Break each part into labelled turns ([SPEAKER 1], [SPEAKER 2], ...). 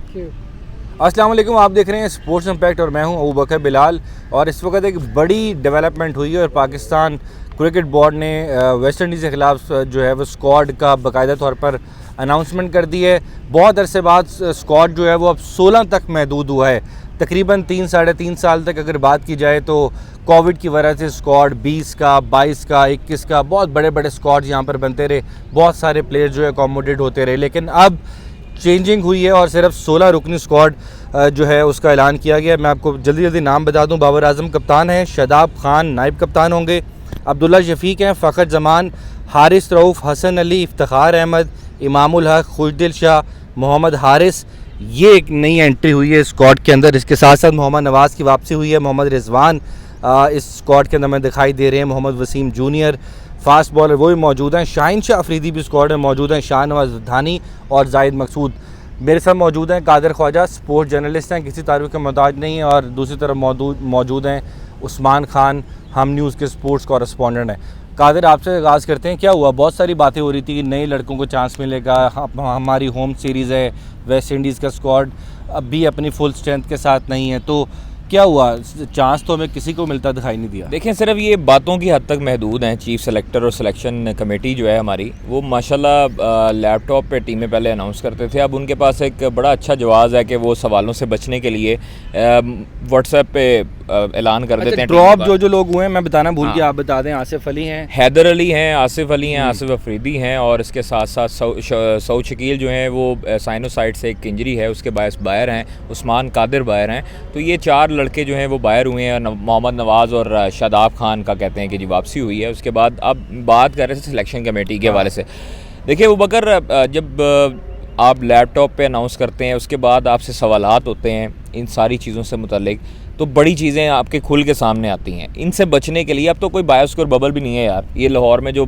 [SPEAKER 1] अस्सलाम वालेकुम, आप देख रहे हैं स्पोर्ट्स इम्पैक्ट और मैं हूं अबू बकर बिलाल। और इस वक्त एक बड़ी डेवलपमेंट हुई है और पाकिस्तान क्रिकेट बोर्ड ने वेस्ट इंडीज़ के ख़िलाफ़ जो है वो स्क्वाड का बाकायदा तौर पर अनाउंसमेंट कर दी है। बहुत अरसे बाद स्क्वाड जो है वो अब 16 तक महदूद हुआ है। तकरीबन 3-3.5 साल तक अगर बात की जाए तो कोविड की वजह से स्क्वाड 20 का, 22 का, 21 का, बहुत बड़े बड़े स्क्वाड यहाँ पर बनते रहे, बहुत सारे प्लेयर जो है अकोमोडेट होते रहे। लेकिन अब चेंजिंग हुई है और सिर्फ 16 रुकनी स्क्वाड जो है उसका ऐलान किया गया है। मैं आपको जल्दी नाम बता दूं। बाबर आजम कप्तान है, शादाब खान नायब कप्तान होंगे, अब्दुल्ला शफीक हैं, फ़खर जमान, हारिस रऊफ़, हसन अली, इफ्तिखार अहमद, इमामुल हक, खुशदिल शाह, मोहम्मद हारिस। ये एक नई एंट्री हुई है स्क्वाड के अंदर। इसके साथ साथ मोहम्मद नवाज़ की वापसी हुई है। मोहम्मद रिजवान इस स्क्वाड के अंदर में दिखाई दे रहे हैं। Mohammed Wasim junior fast bowler वो भी मौजूद हैं। शाहीन शाह अफरीदी भी स्क्वाड में मौजूद हैं। शाहनवाज धानी और जाहिद मकसूद मेरे साथ मौजूद हैं। कादिर ख्वाजा स्पोर्ट्स जर्नलिस्ट हैं, किसी तारीफ के मोहताज नहीं है। और दूसरी तरफ मौजूद हैं उस्मान खान, हम न्यूज़ के स्पोर्ट्स कॉरेस्पॉन्डेंट हैं। कादिर, आपसे आगाज़ करते हैं, क्या हुआ? बहुत सारी बातें हो रही थी कि नए लड़कों को चांस मिलेगा, हमारी होम सीरीज़ है, वेस्ट इंडीज़ का स्क्वाड अब भी अपनी फुल स्ट्रेंथ के साथ नहीं है, तो क्या हुआ? चांस तो हमें किसी को मिलता दिखाई नहीं दिया।
[SPEAKER 2] देखें, सिर्फ ये बातों की हद तक महदूद हैं। चीफ सेलेक्टर और सिलेक्शन कमेटी जो है हमारी, वो माशाल्लाह लैपटॉप पे टीमें पहले अनाउंस करते थे। अब उनके पास एक बड़ा अच्छा जवाज़ है कि वो सवालों से बचने के लिए व्हाट्सएप पे ऐलान कर देते हैं।
[SPEAKER 1] ड्रॉप जो लोग हुए हैं, मैं बताना भूल गया, आप बता दें। आसिफ अली हैं,
[SPEAKER 2] हैदर अली हैं, आसिफ अली हैं, आसिफ अफरीदी हैं, और इसके साथ साथ सऊद शकील जो हैं वो साइनोसाइड से एक इंजरी है, उसके बायस बाहर हैं। उस्मान कादिर बाहर हैं। तो ये 4 लड़के जो हैं वो बाहर हुए हैं। मोहम्मद नवाज़ और शादाब खान का कहते हैं कि जी वापसी हुई है। उसके बाद अब बात कर रहे थे सिलेक्शन कमेटी के हवाले से। देखिए वो बकर, जब आप लैपटॉप पे अनाउंस करते हैं, उसके बाद आपसे सवालात होते हैं इन सारी चीज़ों से मुतल्लिक, तो बड़ी चीज़ें आपके खुल के सामने आती हैं। इनसे बचने के लिए अब तो कोई बायोस्क्योर बबल भी नहीं है यार। ये लाहौर में जो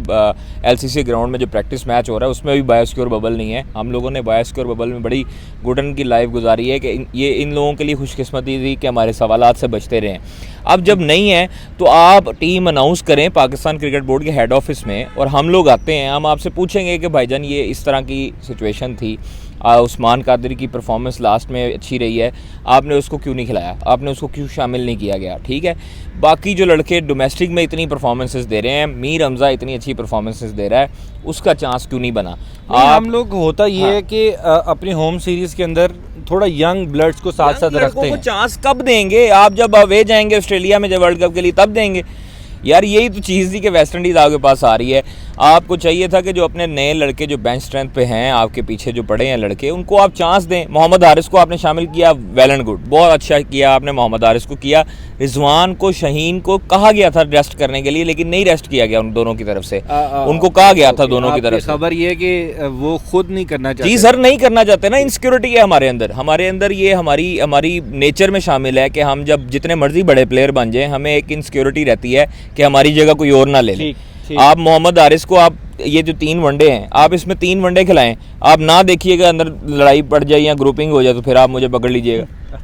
[SPEAKER 2] LCC ग्राउंड में जो प्रैक्टिस मैच हो रहा है उसमें भी बायोस्क्योर बबल नहीं है। हम लोगों ने बायोस्क्योर बबल में बड़ी गुडन की लाइफ गुजारी है कि ये इन लोगों के लिए खुशकिस्मती थी कि हमारे सवालात से बचते रहें। अब जब नहीं है तो आप टीम अनाउंस करें पाकिस्तान क्रिकेट बोर्ड के हेड ऑफिस में, और हम लोग आते हैं, हम आपसे पूछेंगे कि भाईजान ये इस तरह की सिचुएशन थी, उस्मान कादिर की परफॉर्मेंस लास्ट में अच्छी रही है, आपने उसको क्यों नहीं खिलाया, आपने उसको क्यों शामिल नहीं किया गया? ठीक है, बाकी जो लड़के डोमेस्टिक में इतनी परफॉर्मेंसेस दे रहे हैं, मीर हमजा इतनी अच्छी परफॉर्मेंसेस दे रहा है, उसका चांस क्यों नहीं बना?
[SPEAKER 1] हम लोग होता ये है कि अपनी होम सीरीज़ के अंदर थोड़ा यंग ब्लड्स को साथ साथ रखते हैं।
[SPEAKER 2] चांस कब देंगे? आप जब अवे जाएंगे ऑस्ट्रेलिया में जब वर्ल्ड कप के लिए, तब देंगे यार। यही तो चीज़ थी कि वेस्ट इंडीज़ आपके पास आ रही है। आपको चाहिए था कि जो अपने नए लड़के जो बेंच स्ट्रेंथ पे हैं, आपके पीछे जो पड़े हैं लड़के, उनको आप चांस दें। मोहम्मद हारिस को आपने शामिल किया, वेल एंड गुड, बहुत अच्छा किया आपने, मोहम्मद हारिस को किया। रिजवान को, शाहीन को कहा गया था रेस्ट करने के लिए, लेकिन नहीं रेस्ट किया गया उन दोनों की तरफ से। उनको कहा गया था दोनों की तरफ से।
[SPEAKER 1] खबर ये कि वो खुद नहीं करना चाहते।
[SPEAKER 2] जी सर, नहीं करना चाहते ना। इनसिक्योरिटी है हमारे अंदर ये हमारी नेचर में शामिल है कि हम जब जितने मर्जी बड़े प्लेयर बन जाएं, हमें एक इनसिक्योरिटी रहती है कि हमारी जगह कोई और ना ले ले। आप मोहम्मद हारिस को, आप ये जो 3 वनडे हैं, आप इसमें 3 वनडे खिलाएं, आप ना देखिएगा अंदर लड़ाई पड़ जाए या ग्रुपिंग हो जाए तो फिर आप मुझे पकड़ लीजिएगा।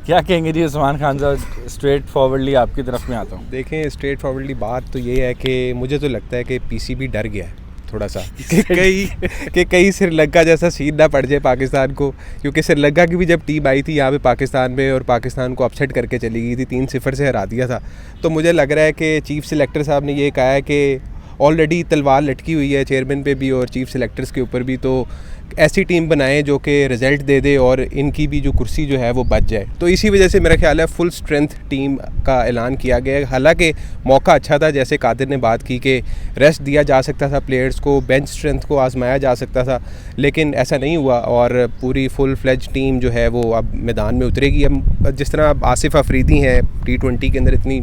[SPEAKER 1] क्या कहेंगे जी उस्मान खान साहब? स्ट्रेट फॉरवर्डली आपकी तरफ में आता हूँ।
[SPEAKER 3] देखें, स्ट्रेट फॉरवर्डली बात तो ये है कि मुझे तो लगता है कि PCB डर गया है थोड़ा सा कि कहीं श्रीलंका जैसा सीन ना पड़ जाए पाकिस्तान को, क्योंकि श्रीलंका की भी जब टीम आई थी यहाँ पे पाकिस्तान में और पाकिस्तान को अपसेट करके चली गई थी, 3-0 से हरा दिया था। तो मुझे लग रहा है कि चीफ सिलेक्टर साहब ने ये कहा है कि ऑलरेडी तलवार लटकी हुई है चेयरमैन पे भी और चीफ सिलेक्टर्स के ऊपर भी, तो ऐसी टीम बनाएं जो कि रिज़ल्ट दे दे और इनकी भी जो कुर्सी जो है वो बच जाए। तो इसी वजह से मेरा ख्याल है फुल स्ट्रेंथ टीम का ऐलान किया गया है। हालांकि मौका अच्छा था, जैसे कादिर ने बात की कि रेस्ट दिया जा सकता था प्लेयर्स को, बेंच स्ट्रेंथ को आजमाया जा सकता था, लेकिन ऐसा नहीं हुआ और पूरी फुल फ्लेज टीम जो है वो अब मैदान में उतरेगी। अब जिस तरह आसिफ अफरीदी हैं, T20 के अंदर इतनी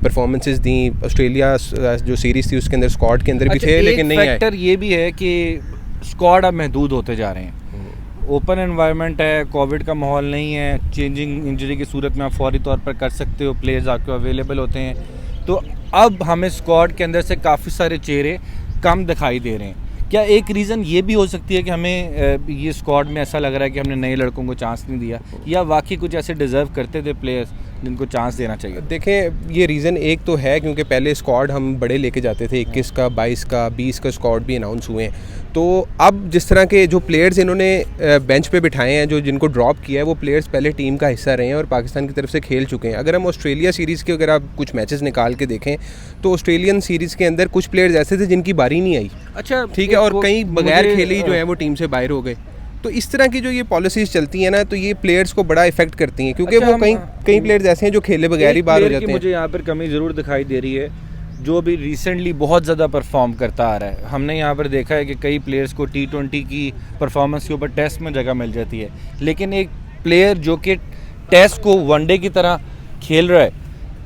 [SPEAKER 3] परफॉर्मेंसेस दी, ऑस्ट्रेलिया जो सीरीज़ थी उसके अंदर स्क्वाड के अंदर भी थे, लेकिन नहीं आए।
[SPEAKER 1] फैक्टर ये भी है कि स्क्वाड अब महदूद होते जा रहे हैं। ओपन एनवायरनमेंट है, कोविड का माहौल नहीं है, चेंजिंग इंजरी की सूरत में आप फौरी तौर पर कर सकते हो, प्लेयर्स आपके अवेलेबल होते हैं। तो अब हमें स्क्वाड के अंदर से काफ़ी सारे चेहरे कम दिखाई दे रहे हैं। क्या एक रीज़न ये भी हो सकती है कि हमें ये स्क्वाड में ऐसा लग रहा है कि हमने नए लड़कों को चांस नहीं दिया, या वाकई कुछ ऐसे डिज़र्व करते थे प्लेयर्स जिनको चांस देना चाहिए?
[SPEAKER 3] देखें, ये रीज़न एक तो है क्योंकि पहले स्क्वाड हम बड़े लेके जाते थे, 21 का, 22 का, 20 का स्क्वाड भी अनाउंस हुए हैं। तो अब जिस तरह के जो प्लेयर्स इन्होंने बेंच पे बिठाए हैं, जो जिनको ड्रॉप किया है, वो प्लेयर्स पहले टीम का हिस्सा रहे हैं और पाकिस्तान की तरफ से खेल चुके हैं। अगर हम ऑस्ट्रेलिया सीरीज़ के अगर आप कुछ मैचेस निकाल के देखें तो ऑस्ट्रेलियन सीरीज़ के अंदर कुछ प्लेयर्स ऐसे थे जिनकी बारी नहीं आई।
[SPEAKER 1] अच्छा,
[SPEAKER 3] ठीक है, और कई बगैर खेले ही जो है वो टीम से बाहर हो गए। तो इस तरह की जो ये पॉलिसीज़ चलती हैं ना, तो ये प्लेयर्स को बड़ा इफेक्ट करती हैं क्योंकि वो कई प्लेयर्स ऐसे हैं जो खेले बगैर ही बाहर हो जाते हैं।
[SPEAKER 1] मुझे यहाँ पर कमी ज़रूर दिखाई दे रही है जो अभी रिसेंटली बहुत ज़्यादा परफॉर्म करता आ रहा है। हमने यहाँ पर देखा है कि कई प्लेयर्स को T20 की परफॉर्मेंस के ऊपर टेस्ट में जगह मिल जाती है, लेकिन एक प्लेयर जो कि टेस्ट को वनडे की तरह खेल रहा है,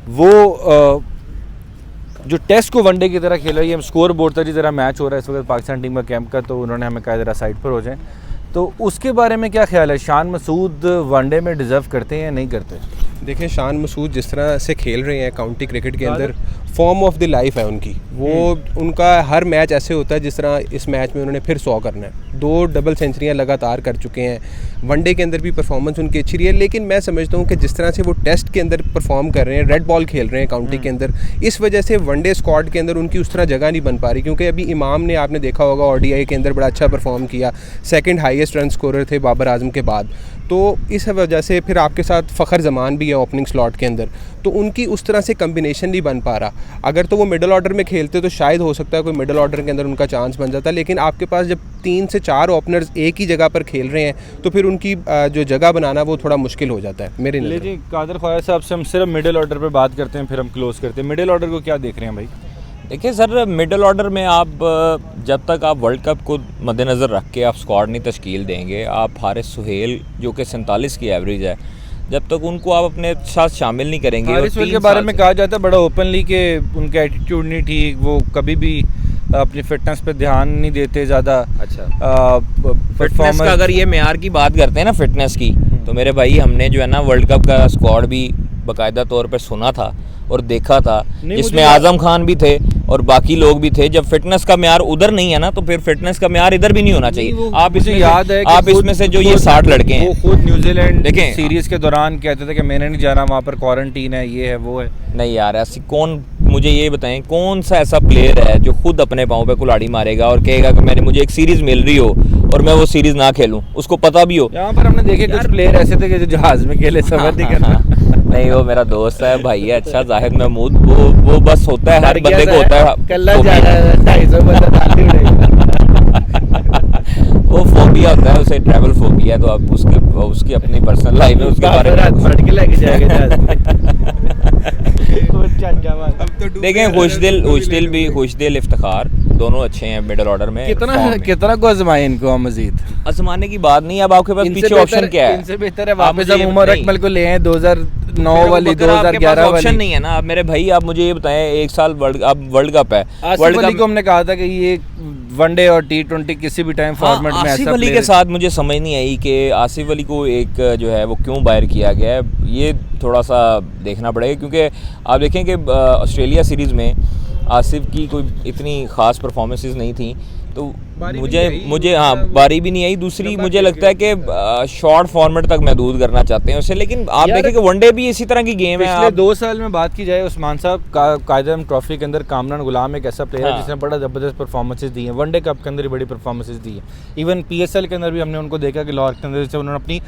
[SPEAKER 1] वो जो टेस्ट को वनडे की तरह खेल रहा है, ये स्कोर बोर्ड तक जिस तरह मैच हो रहा है इस वक्त पाकिस्तान टीम का कैंप का, तो उन्होंने हमें कहा ज़रा साइड पर हो जाएं। तो उसके बारे में क्या ख्याल है? शान मसूद वनडे में डिज़र्व करते हैं या नहीं करते?
[SPEAKER 3] देखें, शान मसूद जिस तरह से खेल रहे हैं काउंटी क्रिकेट के अंदर, फॉर्म ऑफ द लाइफ है उनकी। वो उनका हर मैच ऐसे होता है जिस तरह इस मैच में उन्होंने फिर 100 करना है। 2 डबल सेंचुरियाँ लगातार कर चुके हैं। वनडे के अंदर भी परफॉर्मेंस उनकी अच्छी रही है, लेकिन मैं समझता हूँ कि जिस तरह से वो टेस्ट के अंदर परफॉर्म कर रहे हैं, रेड बॉल खेल रहे हैं काउंटी के अंदर, इस वजह से वनडे स्क्वाड के अंदर उनकी उस तरह जगह नहीं बन पा रही। क्योंकि अभी इमाम ने, आपने देखा होगा, ODI के अंदर बड़ा अच्छा परफॉर्म किया, 2nd हाईएस्ट रन स्कोरर थे बाबर आजम के बाद। तो इस वजह से फिर आपके साथ फ़खर जमान भी है ओपनिंग स्लॉट के अंदर, तो उनकी उस तरह से कम्बिनेशन नहीं बन पा रहा। अगर तो वो मिडल ऑर्डर में खेलते तो शायद हो सकता है कोई मिडल ऑर्डर के अंदर उनका चांस बन जाता, लेकिन आपके पास जब 3 से 4 ओपनर्स एक ही जगह पर खेल रहे हैं तो फिर उनकी जो जगह बनाना वो थोड़ा मुश्किल हो जाता है मेरे नज़र।
[SPEAKER 1] जी, कादर ख्वाजा साहब से हम सिर्फ मिडल ऑर्डर पर बात करते हैं, फिर हम क्लोज करते हैं। मिडल ऑर्डर को क्या देख रहे हैं भाई?
[SPEAKER 2] देखिए सर, मिडल ऑर्डर में आप जब तक आप वर्ल्ड कप को मद्देनज़र रख के आप स्क्वाड नहीं तश्कील देंगे, आप हारिस सुहेल जो कि 47 की एवरेज है, जब तक उनको आप अपने साथ शामिल नहीं करेंगे।
[SPEAKER 1] हारिस सुहेल के बारे में कहा जाता है बड़ा ओपनली कि उनका एटीट्यूड नहीं ठीक, वो कभी भी अपनी फिटनेस पे ध्यान नहीं देते ज़्यादा।
[SPEAKER 2] अच्छा, फिटनेस का अगर ये मेयार की बात करते हैं ना फिटनेस की, तो मेरे भाई हमने जो है ना वर्ल्ड कप का स्क्वाड भी बाकायदा तौर पर सुना था और देखा था, जिसमें आजम खान भी थे और बाकी लोग भी थे। जब फिटनेस का म्यार उधर नहीं है ना, तो फिर फिटनेस का म्यार इधर भी नहीं होना चाहिए। आप इसमें याद है, आप इसमें से जो ये 60 लड़के हैं,
[SPEAKER 1] वो खुद न्यूजीलैंड देखें सीरीज के दौरान कहते थे कि मैंने नहीं जाना, वहाँ पर क्वारंटीन है, ये है, वो है।
[SPEAKER 2] नहीं यार, ऐसी कौन, मुझे ये बताएं कौन सा ऐसा प्लेयर है जो खुद अपने पाँव पे कुल्हाड़ी मारेगा और कहेगा कि मुझे एक सीरीज मिल रही हो और मैं वो सीरीज ना खेलूं, उसको पता भी हो।
[SPEAKER 1] यहाँ पर हमने देखे कुछ प्लेयर ऐसे थे कि जो जहाज में खेले, सफर नहीं करना।
[SPEAKER 2] नहीं, वो मेरा दोस्त है, भाई है, अच्छा जाहिद महमूद, वो बस होता है, हर बंदे को होता है।
[SPEAKER 1] कल्ला जा रहा है 250
[SPEAKER 2] वो फोबिया होता है, उसे ट्रैवल फोबिया है, तो अब उसकी अपनी पर्सनल लाइफ है, उसके बारे में
[SPEAKER 1] फट के लेके जाएगा।
[SPEAKER 2] देखें, खुशदिल इफ्तिखार दोनों अच्छे हैं मिडिल ऑर्डर में।
[SPEAKER 1] कितना को आजमाए इनको हम मजीद?
[SPEAKER 2] आजमाने की बात नहीं, अब आपके पास पीछे ऑप्शन क्या है?
[SPEAKER 1] इनसे बेहतर है वापस हम उमर अकमल को ले आए 2009 वाली, 2011 वाली।
[SPEAKER 2] ऑप्शन नहीं है ना। अब मेरे भाई, आप मुझे ये बताएं, एक साल वर्ल्ड कप है,
[SPEAKER 1] वर्ल्ड कप को हमने कहा था कि ये वनडे और T20 किसी भी टाइम फॉर्मेट में
[SPEAKER 2] आसिफ अली के साथ मुझे समझ नहीं आई कि आसिफ अली को एक जो है वो क्यों बाहर किया गया है, ये थोड़ा सा देखना पड़ेगा। क्योंकि आप देखें कि ऑस्ट्रेलिया सीरीज़ में आसिफ की कोई इतनी ख़ास परफॉर्मेंसेस नहीं थी, तो मुझे बारी भी नहीं आई। दूसरी, मुझे लगता है कि शॉर्ट फॉर्मेट तक महदूद करना चाहते हैं उसे, लेकिन आप देखें कि वनडे भी इसी तरह की गेम है।
[SPEAKER 1] पिछले 2 साल में बात की जाए, उस्मान साहब कायदम ट्रॉफी के अंदर कामरान गुलाम एक ऐसा प्लेयर है जिसने बड़ा ज़बरदस्त परफॉर्मेंसेस दी हैं, वनडे कप के अंदर ही बड़ी परफॉर्मेंसेस दी हैं। इवन PSL के अंदर भी हमने उनको देखा कि लाहौर के अंदर से उन्होंने अपनी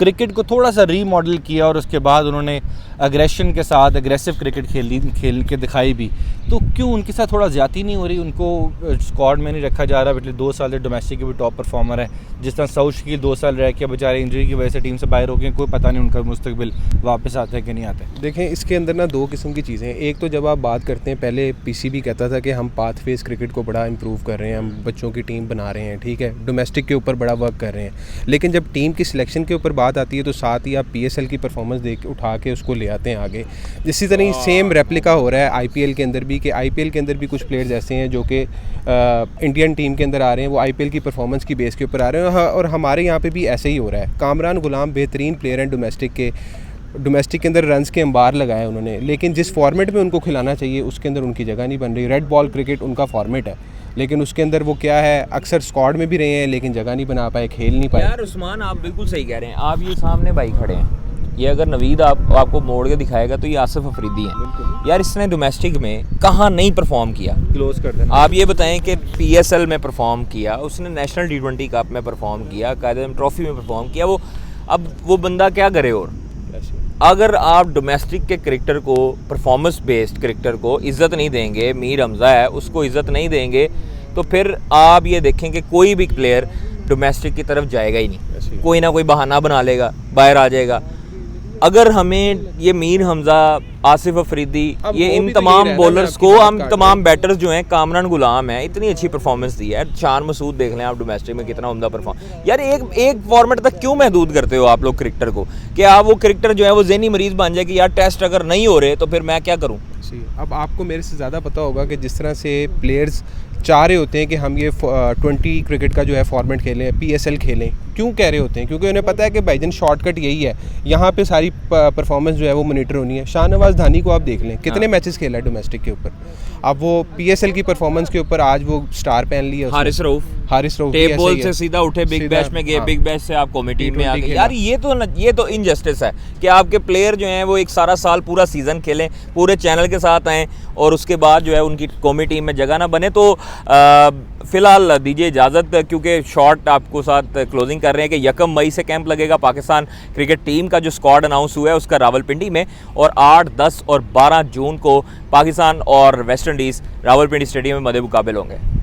[SPEAKER 1] क्रिकेट को थोड़ा सा रीमॉडल किया और उसके बाद उन्होंने अग्रेशन के साथ एग्रेसिव क्रिकेट खेल के दिखाई भी। तो क्यों उनके साथ थोड़ा ज़्यादती नहीं हो रही? उनको स्क्वाड में नहीं रखा जा रहा। पिछले 2 साल से डोमेस्टिक के भी टॉप परफॉर्मर है, जिस तरह सऊद शकील 2 साल रह के बेचारे इंजरी की वजह से टीम से बाहर हो गए, कोई पता नहीं उनका मुस्तकबिल वापस आता है कि नहीं आता है।
[SPEAKER 3] देखें, इसके अंदर ना 2 किस्म की चीज़ें हैं। एक तो जब आप बात करते हैं, पहले PCB कहता था कि हम पाथ फेस क्रिकेट को बड़ा इंप्रूव कर रहे हैं, हम बच्चों की टीम बना रहे हैं, ठीक है, डोमेस्टिक के ऊपर बड़ा वर्क कर रहे हैं। लेकिन जब टीम की सिलेक्शन के ऊपर बात आती है तो साथ ही आप PSL की परफॉर्मेंस देख उठा के उसको ले आते हैं आगे। इसी तरह सेम रेप्लिका हो रहा है IPL के अंदर भी, कि IPL के अंदर भी कुछ प्लेयर्स ऐसे हैं जो कि इंडियन टीम के अंदर आ रहे हैं, वो IPL की परफॉर्मेंस की बेस के ऊपर आ रहे हैं। और हमारे यहाँ पे भी ऐसे ही हो रहा है। कामरान गुलाम बेहतरीन प्लेयर हैं डोमेस्टिक के अंदर रन्स के अंबार लगाए उन्होंने, लेकिन जिस फॉर्मेट में उनको खिलाना चाहिए उसके अंदर उनकी जगह नहीं बन रही। रेड बॉल क्रिकेट उनका फॉर्मेट है, लेकिन उसके अंदर वो क्या है, अक्सर स्क्वाड में भी रहे हैं लेकिन जगह नहीं बना पाए, खेल नहीं पाए।
[SPEAKER 2] यार उस्मान, आप बिल्कुल सही कह रहे हैं। आप ये सामने भाई खड़े हैं, ये अगर नवीद आपको मोड़ के दिखाएगा तो ये आसिफ अफरीदी हैं यार। इसने डोमेस्टिक में कहाँ नहीं परफॉर्म किया,
[SPEAKER 1] क्लोज कर देना।
[SPEAKER 2] आप ये बताएं कि PSL में परफॉर्म किया, उसने नेशनल T20 कप में परफॉर्म किया, कायदे ट्रॉफी में परफॉर्म किया। वो अब वो बंदा क्या करे। और अगर आप डोमेस्टिक के क्रिकेटर को, परफॉर्मेंस बेस्ड क्रिकेटर को इज़्ज़त नहीं देंगे, मीर हमज़ा है उसको इज़्ज़त नहीं देंगे, तो फिर आप ये देखें कि कोई भी प्लेयर डोमेस्टिक की तरफ जाएगा ही नहीं। कोई ना कोई बहाना बना लेगा, बाहर आ जाएगा। अगर हमें ये मीर हमज़ा, आसिफ अफरीदी, ये इन तमाम बॉलर्स को, हम तमाम बैटर्स जो हैं, कामरान गुलाम है, इतनी अच्छी परफॉर्मेंस दी है। शान मसूद देख लें आप, डोमेस्टिक में कितना उम्दा परफॉर्म। यार एक फॉर्मेट तक क्यों महदूद करते हो आप लोग क्रिकेटर को, कि आप वो क्रिकेटर जो है वो ज़हनी मरीज़ बन जाए कि यार टेस्ट अगर नहीं हो रहे तो फिर मैं क्या करूँ।
[SPEAKER 3] अब आपको मेरे से ज़्यादा पता होगा कि जिस तरह से प्लेयर्स चाह रहे होते हैं कि हम ये 20 क्रिकेट का जो है फॉर्मेट खेलें, PSL खेलें, क्यों कह रहे होते हैं? क्योंकि उन्हें पता है कि भाईजान शॉर्टकट यही है, यहाँ पे सारी परफॉर्मेंस जो है वो मॉनिटर होनी है। शाहनवाज धानी को आप देख लें, कितने मैचेस खेला है डोमेस्टिक के ऊपर। अब वो PSL की परफॉर्मेंस के ऊपर आज वो स्टार पहन लिया।
[SPEAKER 2] हारिस रऊफ
[SPEAKER 3] टेप
[SPEAKER 2] बॉल से सीधा उठे, बिग बैश में गए, बिग बैश से आप कॉमेटी में आ गए। यार ये तो इनजस्टिस है कि आपके प्लेयर जो हैं वो एक सारा साल पूरा सीज़न खेलें, पूरे चैनल के साथ आएँ और उसके बाद जो है उनकी कौमी टीम में जगह ना बने। तो फ़िलहाल दीजिए इजाज़त, क्योंकि शॉर्ट आपको साथ क्लोजिंग कर रहे हैं कि 1 मई से कैंप लगेगा पाकिस्तान क्रिकेट टीम का। जो स्क्वाड अनाउंस हुआ है उसका रावलपिंडी में, और 8, 10 और 12 जून को पाकिस्तान और वेस्ट इंडीज़ रावलपिंडी स्टेडियम में मदे मुकाबले होंगे।